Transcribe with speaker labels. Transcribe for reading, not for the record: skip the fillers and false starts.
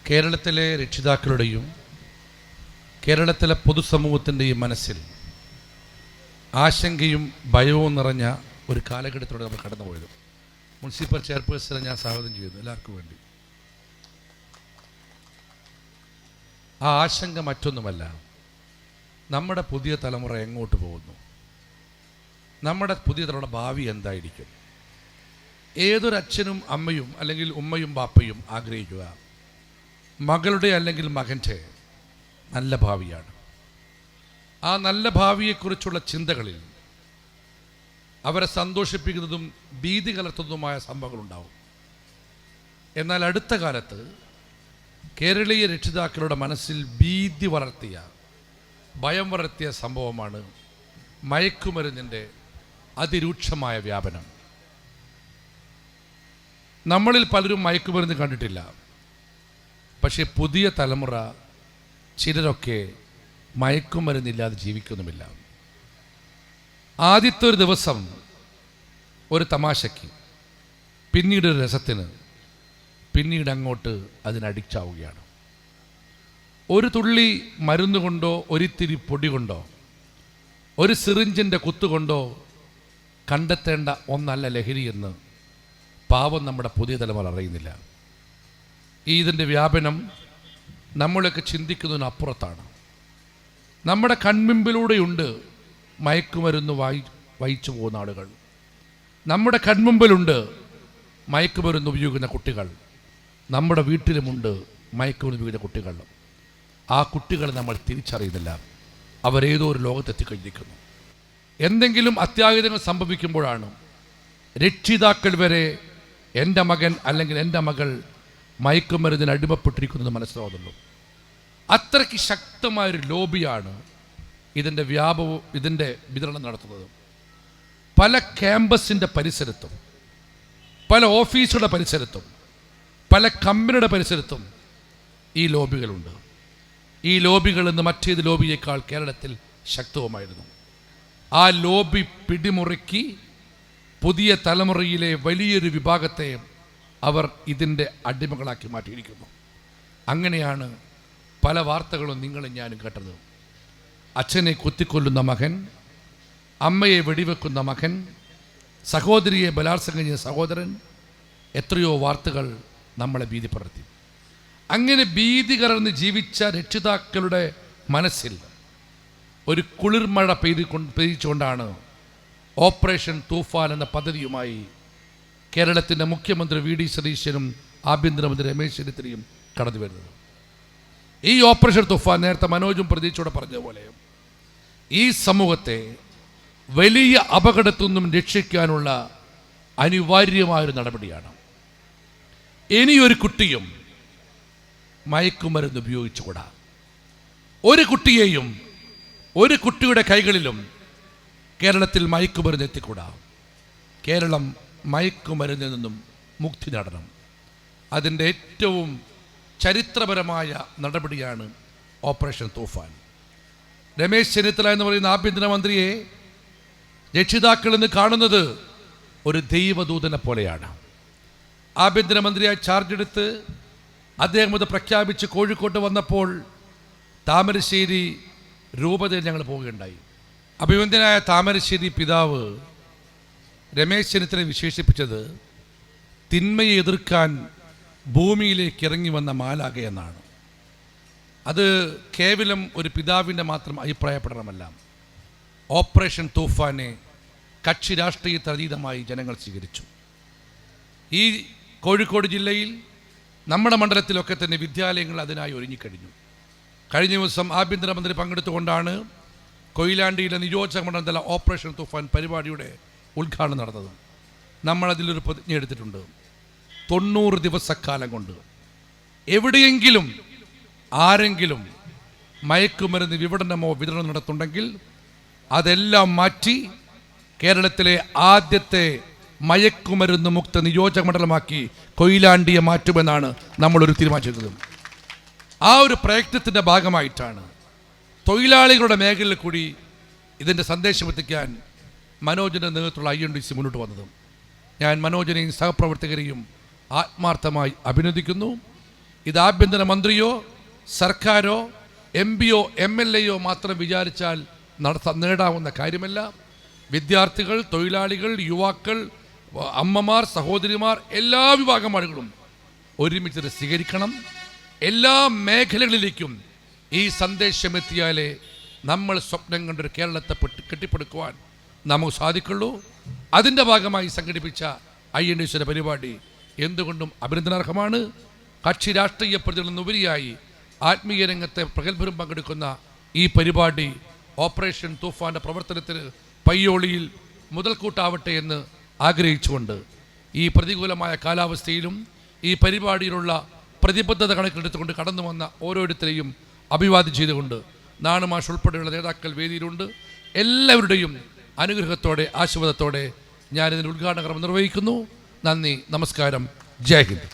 Speaker 1: കേരളത്തിലെ രക്ഷിതാക്കളുടെയും കേരളത്തിലെ പൊതുസമൂഹത്തിൻ്റെയും മനസ്സിൽ ആശങ്കയും ഭയവും നിറഞ്ഞ ഒരു കാലഘട്ടത്തിലൂടെ നമ്മൾ കടന്നുപോയത്. മുനിസിപ്പൽ ചെയർപേഴ്സണെ ഞാൻ സ്വാഗതം ചെയ്യുന്നു എല്ലാവർക്കും വേണ്ടി. ആ ആശങ്ക മറ്റൊന്നുമല്ല, നമ്മുടെ പുതിയ തലമുറ എങ്ങോട്ട് പോകുന്നു, നമ്മുടെ പുതിയ തലമുറ ഭാവി എന്തായിരിക്കും. ഏതൊരച്ഛനും അമ്മയും അല്ലെങ്കിൽ ഉമ്മയും ബാപ്പയും ആഗ്രഹിക്കുക മകളുടെ അല്ലെങ്കിൽ മകൻ്റെ നല്ല ഭാവിയാണ്. ആ നല്ല ഭാവിയെക്കുറിച്ചുള്ള ചിന്തകളിൽ അവരെ സന്തോഷിപ്പിക്കുന്നതും ഭീതി കലർത്തുന്നതുമായ സംഭവങ്ങളുണ്ടാവും. എന്നാൽ അടുത്ത കാലത്ത് കേരളീയ രക്ഷിതാക്കളുടെ മനസ്സിൽ ഭീതി വളർത്തിയ, ഭയം വളർത്തിയ സംഭവമാണ് മയക്കുമരുന്നിൻ്റെ അതിരൂക്ഷമായ വ്യാപനം. നമ്മളിൽ പലരും മയക്കുമരുന്ന് കണ്ടിട്ടില്ല, പക്ഷേ പുതിയ തലമുറ ചിലരൊക്കെ മയക്കുമരുന്നില്ലാതെ ജീവിക്കുന്നുമില്ല. ആദ്യത്തെ ഒരു ദിവസം ഒരു തമാശയ്ക്ക്, പിന്നീട് ഒരു രസത്തിന്, പിന്നീട് അങ്ങോട്ട് അതിന് അഡിക്റ്റാവുകയാണ്. ഒരു തുള്ളി മരുന്ന് കൊണ്ടോ ഒരിത്തിരി പൊടി കൊണ്ടോ ഒരു സിറിഞ്ചിൻ്റെ കുത്തുകൊണ്ടോ കണ്ടെത്തേണ്ട ഒന്നല്ല ലഹരി എന്ന് പാവം നമ്മുടെ പുതിയ തലമുറ അറിയുന്നില്ല. ഇതിൻ്റെ വ്യാപനം നമ്മളൊക്കെ ചിന്തിക്കുന്നതിനപ്പുറത്താണ്. നമ്മുടെ കൺമുമ്പിലൂടെയുണ്ട് മയക്കുമരുന്ന് വഹിച്ചു പോകുന്ന ആളുകൾ. നമ്മുടെ കൺമുമ്പിലുണ്ട് മയക്കുമരുന്ന് ഉപയോഗിക്കുന്ന കുട്ടികൾ. നമ്മുടെ വീട്ടിലുമുണ്ട് മയക്കുമരുന്ന് ഉപയോഗിക്കുന്ന കുട്ടികൾ. ആ കുട്ടികളെ നമ്മൾ തിരിച്ചറിയുന്നില്ല. അവരേതോ ഒരു ലോകത്തെത്തിക്കഴിഞ്ഞിരിക്കുന്നു. എന്തെങ്കിലും അത്യാഹിതങ്ങൾ സംഭവിക്കുമ്പോഴാണ് രക്ഷിതാക്കൾ വരെ എൻ്റെ മകൻ അല്ലെങ്കിൽ എൻ്റെ മകൾ മയക്കുമരുന്നിന് അടിമപ്പെട്ടിരിക്കുന്നത് മനസ്സിലാവുന്നുള്ളൂ. അത്രയ്ക്ക് ശക്തമായൊരു ലോബിയാണ് ഇതിൻ്റെ ഇതിൻ്റെ വിതരണം നടത്തുന്നത്. പല ക്യാമ്പസിൻ്റെ പരിസരത്തും, പല ഓഫീസുകളുടെ പരിസരത്തും, പല കമ്പനിയുടെ പരിസരത്തും ഈ ലോബികളുണ്ട്. ഈ ലോബികൾ ഇന്ന് മറ്റേത് ലോബിയേക്കാൾ കേരളത്തിൽ ശക്തവുമായിരുന്നു. ആ ലോബി പിടിമുറുക്കി പുതിയ തലമുറയിലെ വലിയൊരു വിഭാഗത്തെ അവർ ഇതിൻ്റെ അടിമകളാക്കി മാറ്റിയിരിക്കുന്നു. അങ്ങനെയാണ് പല വാർത്തകളും നിങ്ങളും ഞാനും കേട്ടത്. അച്ഛനെ കുത്തിക്കൊല്ലുന്ന മകൻ, അമ്മയെ വെടിവെക്കുന്ന മകൻ, സഹോദരിയെ ബലാത്സംഗം ചെയ്യുന്ന സഹോദരൻ, എത്രയോ വാർത്തകൾ നമ്മളെ ഭീതി പടർത്തി. അങ്ങനെ ഭീതി കലർന്ന് ജീവിച്ച രക്ഷിതാക്കളുടെ മനസ്സിൽ ഒരു കുളിർമഴ പെയ്യിച്ചുകൊണ്ടാണ് ഓപ്പറേഷൻ തൂഫാൻ എന്ന പദ്ധതിയുമായി കേരളത്തിൻ്റെ മുഖ്യമന്ത്രി വി ഡി സതീശനും ആഭ്യന്തരമന്ത്രി രമേശ് ചെന്നിത്തലയും കടന്നു വരുന്നത്. ഈ ഓപ്പറേഷൻ തൂഫാൻ നേരത്തെ മനോജും പ്രതീക്ഷയോടെ പറഞ്ഞതുപോലെ ഈ സമൂഹത്തെ വലിയ അപകടത്തിൽ നിന്നും രക്ഷിക്കാനുള്ള അനിവാര്യമായൊരു നടപടിയാണ്. ഇനിയൊരു കുട്ടിയും മയക്കുമരുന്ന് ഉപയോഗിച്ചുകൂടാ. ഒരു കുട്ടിയെയും, ഒരു കുട്ടിയുടെ കൈകളിലും കേരളത്തിൽ മയക്കുമരുന്ന് എത്തിക്കൂടാ. കേരളം മയക്കുമരുന്നിൽ നിന്നും മുക്തി നേടണം. അതിൻ്റെ ഏറ്റവും ചരിത്രപരമായ നടപടിയാണ് ഓപ്പറേഷൻ തൂഫാൻ. രമേശ് ചെന്നിത്തല എന്ന് പറയുന്ന ആഭ്യന്തരമന്ത്രിയെ രക്ഷിതാക്കൾ ഇന്ന് കാണുന്നത് ഒരു ദൈവദൂതനെ പോലെയാണ്. ആഭ്യന്തരമന്ത്രിയായി ചാർജ് എടുത്ത് അദ്ദേഹം ഇത് പ്രഖ്യാപിച്ച് കോഴിക്കോട്ട് വന്നപ്പോൾ താമരശ്ശേരി രൂപതയിൽ ഞങ്ങൾ പോവുകയുണ്ടായി. അഭിവന്ദ്യനായ താമരശ്ശേരി പിതാവ് രമേശ് ചെന്നിത്തലയെ വിശേഷിപ്പിച്ചത് തിന്മയെ എതിർക്കാൻ ഭൂമിയിലേക്ക് ഇറങ്ങി വന്ന മാലാഖ എന്നാണ്. അത് കേവലം ഒരു പിതാവിൻ്റെ മാത്രം അഭിപ്രായപ്പെടണമല്ല. ഓപ്പറേഷൻ തൂഫാനെ കക്ഷി രാഷ്ട്രീയത്തതീതമായി ജനങ്ങൾ സ്വീകരിച്ചു. ഈ കോഴിക്കോട് ജില്ലയിൽ നമ്മുടെ മണ്ഡലത്തിലൊക്കെ തന്നെ വിദ്യാലയങ്ങൾ അതിനായി ഒരുങ്ങിക്കഴിഞ്ഞു. കഴിഞ്ഞ ദിവസം ആഭ്യന്തരമന്ത്രി പങ്കെടുത്തുകൊണ്ടാണ് കൊയിലാണ്ടിയിലെ നിയോജക മണ്ഡലത്തിലെ ഓപ്പറേഷൻ തൂഫാൻ പരിപാടിയുടെ ഉദ്ഘാടനം നടന്നത്. നമ്മളതിലൊരു പ്രതിജ്ഞ എടുത്തിട്ടുണ്ട്. 90 ദിവസക്കാലം കൊണ്ട് എവിടെയെങ്കിലും ആരെങ്കിലും മയക്കുമരുന്ന് വിപണനമോ വിതരണം നടത്തുന്നുണ്ടെങ്കിൽ അതെല്ലാം മാറ്റി കേരളത്തിലെ ആദ്യത്തെ മയക്കുമരുന്ന് മുക്ത നിയോജക മണ്ഡലമാക്കി കൊയിലാണ്ടിയെ മാറ്റുമെന്നാണ് നമ്മളൊരു തീരുമാനിച്ചത്. ആ ഒരു പ്രയത്നത്തിൻ്റെ ഭാഗമായിട്ടാണ് തൊഴിലാളികളുടെ മേഖലയിൽ കൂടി ഇതിൻ്റെ സന്ദേശം എത്തിക്കാൻ മനോജിൻ്റെ നേതൃത്വമുള്ള INDC മുന്നോട്ട് വന്നത്. ഞാൻ മനോജിനെയും സഹപ്രവർത്തകരെയും ആത്മാർത്ഥമായി അഭിനന്ദിക്കുന്നു. ഇത് ആഭ്യന്തരമന്ത്രിയോ സർക്കാരോ MP-യോ MLA-യോ മാത്രം വിചാരിച്ചാൽ നേടാവുന്ന കാര്യമല്ല. വിദ്യാർത്ഥികൾ, തൊഴിലാളികൾ, യുവാക്കൾ, അമ്മമാർ, സഹോദരിമാർ, എല്ലാ വിഭാഗം ആളുകളും ഒരുമിച്ച് സ്വീകരിക്കണം. എല്ലാ മേഖലകളിലേക്കും ഈ സന്ദേശം എത്തിയാലേ നമ്മൾ സ്വപ്നം കണ്ടൊരു കേരളത്തെ കെട്ടിപ്പടുക്കുവാൻ നമുക്ക് സാധിക്കുള്ളൂ. അതിൻ്റെ ഭാഗമായി സംഘടിപ്പിച്ച INTUC പരിപാടി എന്തുകൊണ്ടും അഭിനന്ദനാർഹമാണ്. കക്ഷി രാഷ്ട്രീയ പ്രതികളിൽ നിന്നുപരിയായി ആത്മീയ രംഗത്തെ പ്രഗത്ഭരും പങ്കെടുക്കുന്ന ഈ പരിപാടി ഓപ്പറേഷൻ തൂഫാൻ്റെ പ്രവർത്തനത്തിന് പയ്യോളിയിൽ മുതൽക്കൂട്ടാവട്ടെ എന്ന് ആഗ്രഹിച്ചുകൊണ്ട് ഈ പ്രതികൂലമായ കാലാവസ്ഥയിലും ഈ പരിപാടിയിലുള്ള പ്രതിബദ്ധത കണക്കിലെടുത്തുകൊണ്ട് കടന്നു വന്ന ഓരോരുത്തരെയും അഭിവാദ്യം ചെയ്തുകൊണ്ട് നാണുമാഷ് ഉൾപ്പെടെയുള്ള നേതാക്കൾ വേദിയിലുണ്ട്. എല്ലാവരുടെയും അനുഗ്രഹത്തോടെ ആശീർവാദത്തോടെ ഞാനിതിൻ്റെ ഉദ്ഘാടന കർമ്മം നിർവഹിക്കുന്നു. നന്ദി, നമസ്കാരം, ജയ് ഹിന്ദ്.